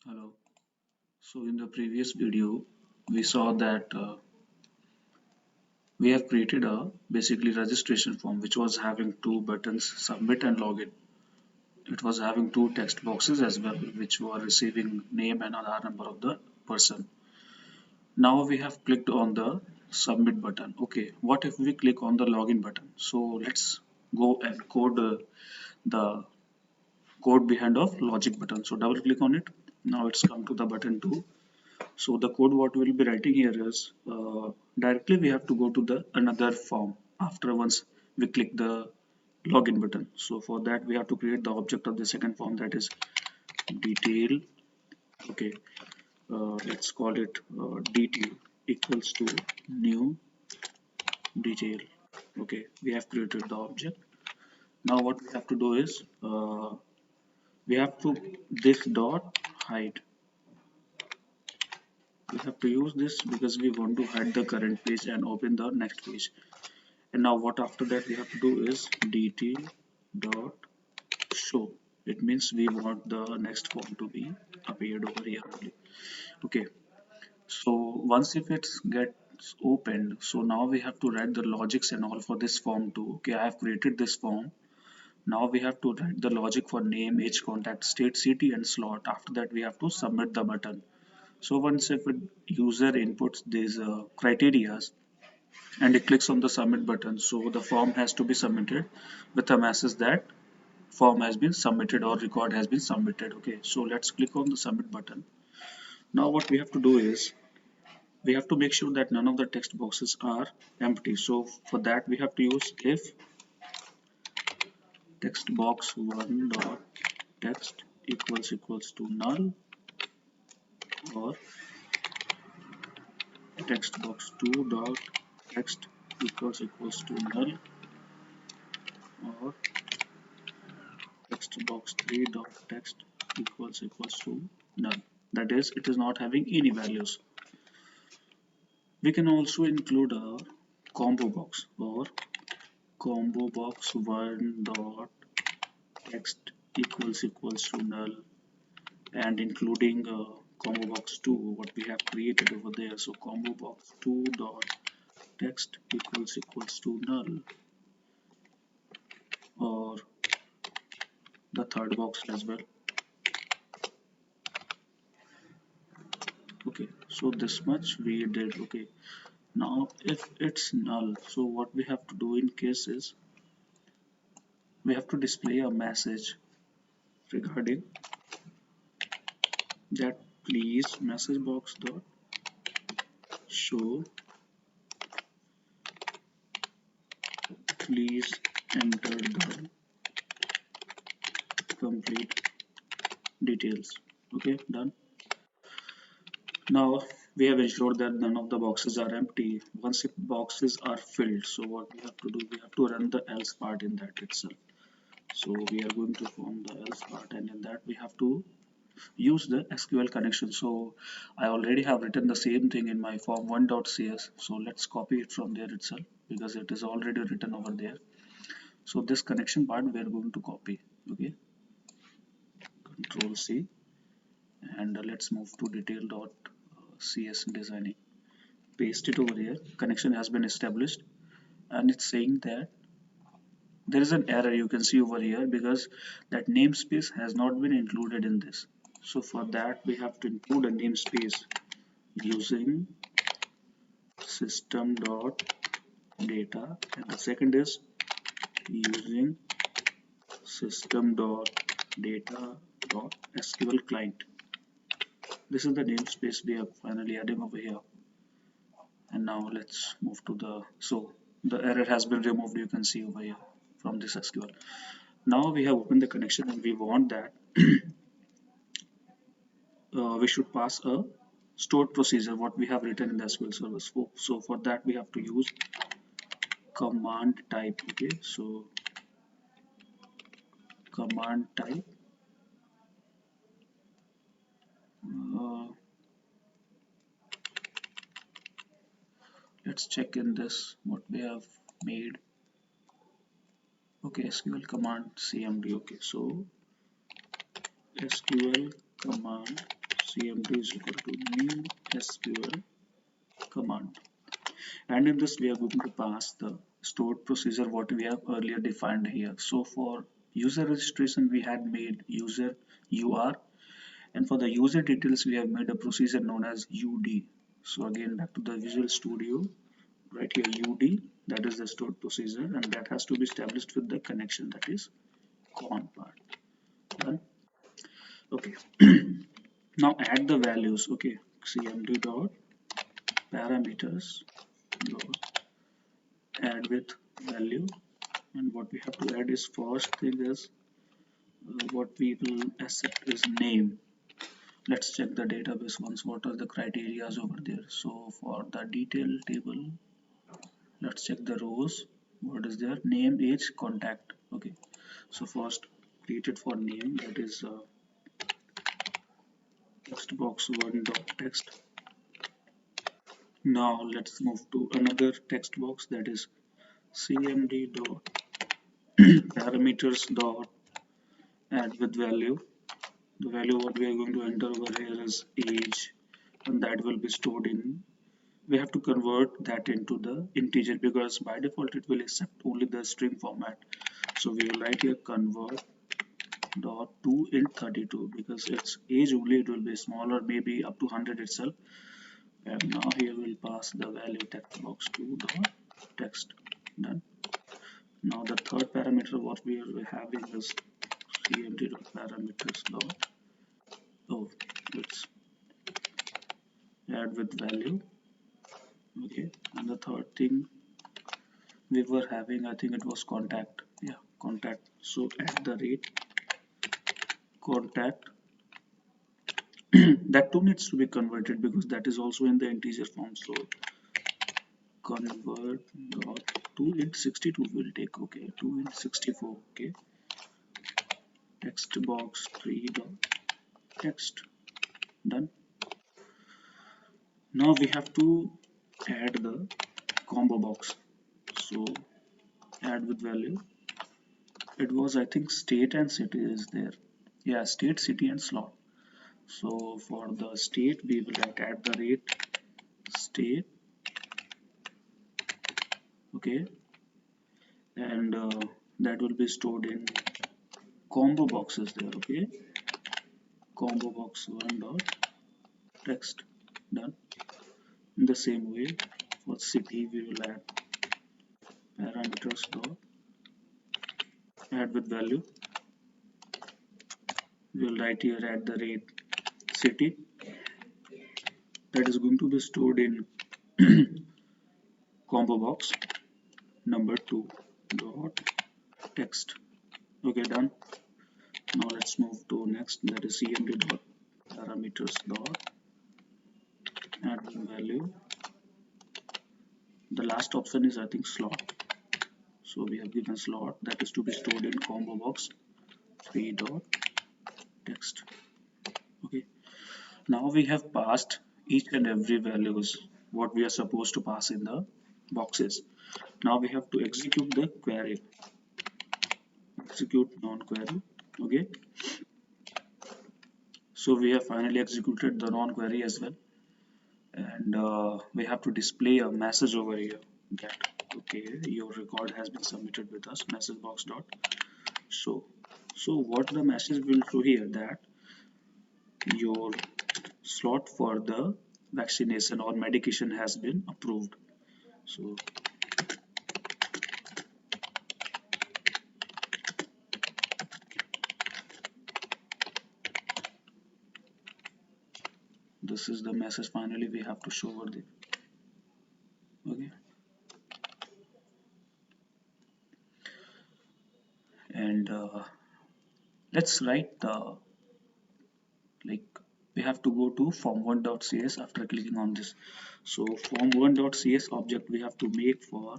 Hello. So in the previous video, we saw that we have created a basically registration form which was having two buttons, submit and login. It was having two text boxes as well, which were receiving name and Aadhaar number of the person. Now we have clicked on the submit button. Okay, what if we click on the login button? So let's go and code the code behind of logic button. So double click on it. Now it's come to the button 2. So the code what we'll be writing here is directly we have to go to the another form after once we click the login button. So for that we have to create the object of the second form, that is detail. Okay, let's call it detail equals to new detail. Okay, we have created the object. Now what we have to do is we have to this dot hide. We have to use this because we want to hide the current page and open the next page. And now what after that we have to do is detail dot show. It means we want the next form to be appeared over here only. Okay, so once if it gets opened, so now we have to write the logics and all for this form too. Okay, I have created this form. Now we have to write the logic for name, age, contact, state, city and slot. After that we have to submit the button. So once if a user inputs these criteria and it clicks on the submit button, so the form has to be submitted with a message that form has been submitted or record has been submitted. Okay, so let's click on the submit button. Now what we have to do is we have to make sure that none of the text boxes are empty. So for that we have to use if text box 1 dot text equals to null, or text box 2 dot text equals to null, or text box 3 dot text equals to null. That is, it is not having any values. We can also include a combo box, or combo box 1 dot text equals to null, and including combo box 2 what we have created over there. So combo box 2 dot text equals to null, or the third box as well. Okay, so this much we did. Okay, now if it's null, so what we have to do in case is we have to display a message regarding that please message box dot show, please enter the complete details. Okay, done. Now we have ensured that none of the boxes are empty. Once if boxes are filled, so what we have to do, we have to run the else part in that itself. So we are going to form the else part, and in that we have to use the SQL connection. So I already have written the same thing in my form1.cs. So let's copy it from there itself because it is already written over there. So this connection part we are going to copy. Okay, Control C, and let's move to detail.cs designing. Paste it over here. Connection has been established, and it's saying that there is an error you can see over here because that namespace has not been included in this. So for that we have to include a namespace using system.data, and the second is using system.data.sql client. This is the namespace we are finally adding over here. And now let's move to the, so the error has been removed, you can see over here from this SQL. Now we have opened the connection and we want that we should pass a stored procedure what we have written in the SQL Server. So for that we have to use command type. Okay, so command type, uh, let's check in this what we have made. Okay, SQL command cmd. Okay, so SQL command cmd is equal to new SQL command, and in this we are going to pass the stored procedure what we have earlier defined here. So for user registration we had made user UR, and for the user details we have made a procedure known as UD. So again back to the Visual Studio, right here UD, that is the stored procedure, and that has to be established with the connection, that is con part. Done. Okay. Now add the values. Okay, cmd dot parameters dot add with value, and what we have to add is first thing is what we will accept is name. Let's check the database once what are the criterias over there. So for the detail table, let's check the rows. What is there? Name, age, contact. Okay, so first created for name, that is text box one dot text. Now let's move to another text box, that is cmd dot parameters dot add with value. The value what we are going to enter over here is age, and that will be stored in, we have to convert that into the integer because by default it will accept only the string format. So we will write here convert dot to int 32 because its age only it will be smaller, maybe up to 100 itself. And now here we'll pass the value text box to the text. Done. Now the third parameter what we are having is cmd dot parameters dot, oh, let's add with value. Okay, and the third thing we were having, I think it was contact. Yeah, contact. So at the rate contact, that too needs to be converted because that is also in the integer form. So convert dot to int 62 will take. Okay, to int 64. Okay, text box 3 dot text. Done. Now we have to add the combo box. So add with value. It was, I think, state and city is there. Yeah, state, city, and slot. So for the state, we will add the rate state. Okay, and that will be stored in combo boxes there. Okay, combo box one dot text. Done. In the same way, for city, we will add parameters dot add with value. We will write here at the rate city. That is going to be stored in combo box number 2 dot text. Okay, done. Now let's move to next, that is cmd dot parameters dot add value. The last option is, I think, slot. So we have given slot, that is to be stored in combo box 3 dot text. Okay, now we have passed each and every values what we are supposed to pass in the boxes. Now we have to execute the query. Execute non-query. Okay, so we have finally executed the non-query as well, and we have to display a message over here that okay, your record has been submitted with us, message box dot show. So what the message will show here, that your slot for the vaccination or medication has been approved. So this is the message finally we have to show over there. Okay, and let's write the, like, we have to go to form1.cs after clicking on this. So form1.cs object we have to make for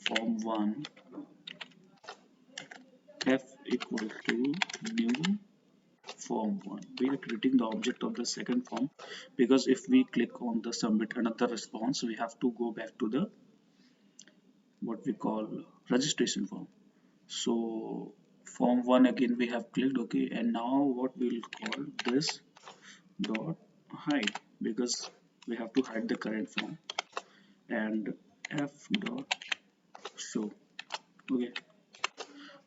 form1 f equal to new form1. We are creating the object of the second form because if we click on the submit another response, we have to go back to the what we call registration form. So form1 again we have clicked. Okay, and now what we'll call this dot hide, because we have to hide the current form, and f dot show. Okay,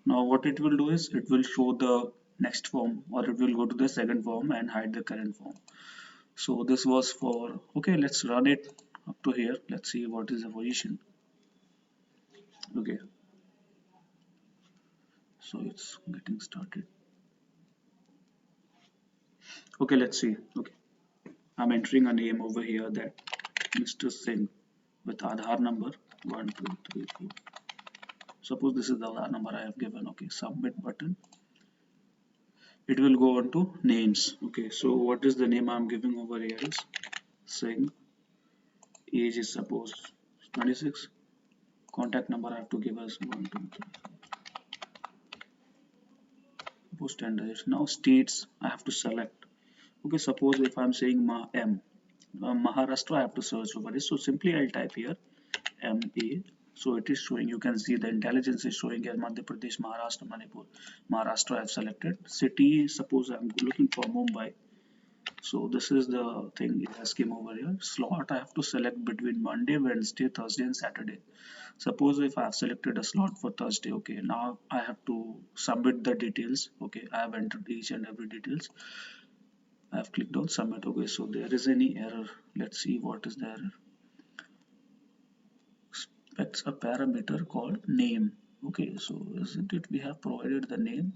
now what it will do is it will show the next form, or it will go to the second form and hide the current form. So this was for, okay, let's run it up to here. Let's see what is the position. Okay, so it's getting started. Okay, let's see. Okay, I'm entering a name over here, that Mr. Singh, with Aadhaar number 1234. Suppose this is the Aadhaar number I have given. Okay, submit button. It will go on to names. Okay, so what is the name I'm giving over here is Singh. Age is suppose 26. Contact number I have to give as 1, 2, 3. Suppose 10 digits. Now states I have to select. Okay, suppose if I'm saying Maharashtra, I have to search over it. So simply I'll type here MA. So it is showing, you can see the intelligence is showing as Madhya Pradesh, Maharashtra, Manipur. Maharashtra I have selected. City, suppose I'm looking for Mumbai. So this is the thing, it has came over here. Slot I have to select between Monday, Wednesday, Thursday and Saturday. Suppose if I have selected a slot for Thursday, okay, now I have to submit the details. Okay, I have entered each and every details. I have clicked on submit. Okay, so there is any error. Let's see what is the error. Expects a parameter called name. Okay, so isn't it we have provided the name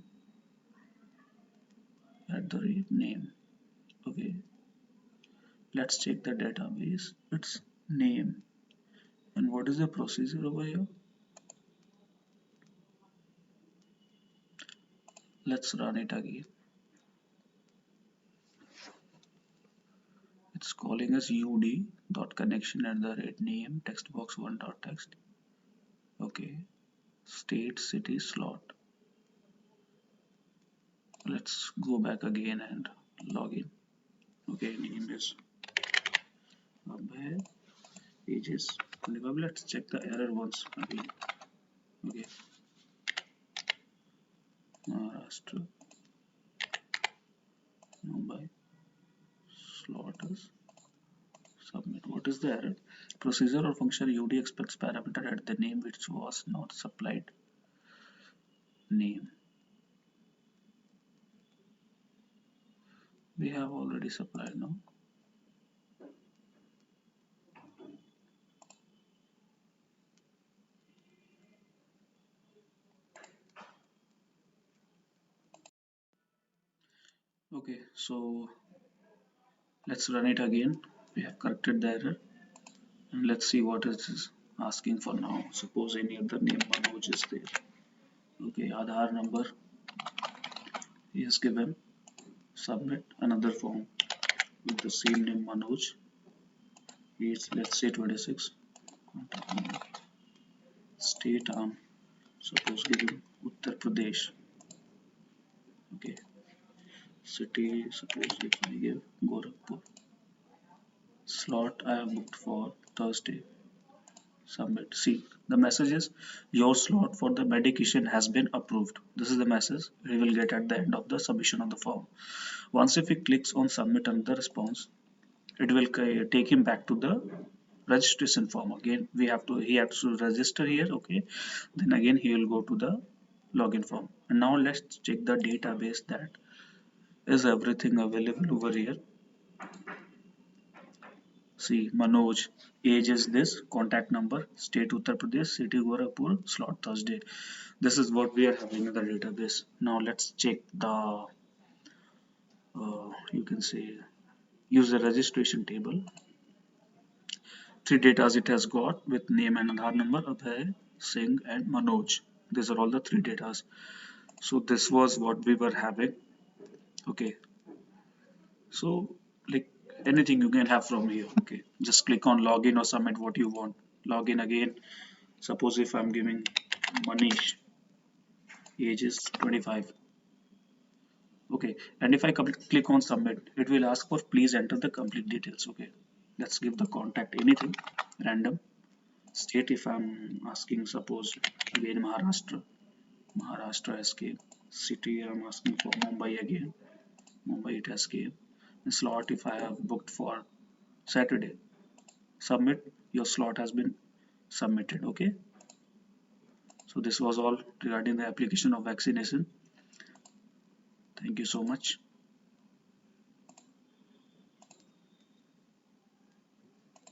at the rate name. Okay, let's check the database. It's name. And what is the procedure over here? Let's run it again. It's calling us ud dot connection at the rate name text box one dot text. Okay, state city slot. Let's go back again and log in. Okay, name is Abhay, age is 25. Let's check the error once again. Okay, Maharashtra, Mumbai, slaughters, submit. What is the error? Procedure or function UD expects parameter at the name which was not supplied. Name. We have already supplied now. Okay, so let's run it again. We have corrected the error, and let's see what it is asking for now. Suppose any other name Manoj is there. Okay, Aadhaar number is given. Submit another form with the same name Manoj. Is, let's say, 26. Contact number. State suppose given Uttar Pradesh. Okay, city suppose if I give Gorakhpur. Slot I have booked for Thursday. Submit. See, the message is your slot for the medication has been approved. This is the message we will get at the end of the submission of the form. Once if he clicks on submit and the response, it will take him back to the registration form. Again, he has to register here. Okay, then again he will go to the login form. And now let's check the database, that is everything available over here. See, Manoj, age is this, contact number, state Uttar Pradesh, city Gorakhpur, slot Thursday. This is what we are having in the database. Now let's check the, you can say, user registration table. Three datas it has got with name and Aadhaar number, Abhay, Singh and Manoj. These are all the three datas. So this was what we were having. Okay. So like anything you can have from here. Okay. Just click on login or submit what you want. Login again. Suppose if I'm giving Manish, age is 25. Okay, and if I click on submit, it will ask for please enter the complete details. Okay, let's give the contact anything random. State if I'm asking, suppose again Maharashtra, Maharashtra SK. City I'm asking for Mumbai again, Mumbai it SK. slot if I have booked for Saturday. Submit, your slot has been submitted. Okay, so this was all regarding the application of vaccination. Thank you so much.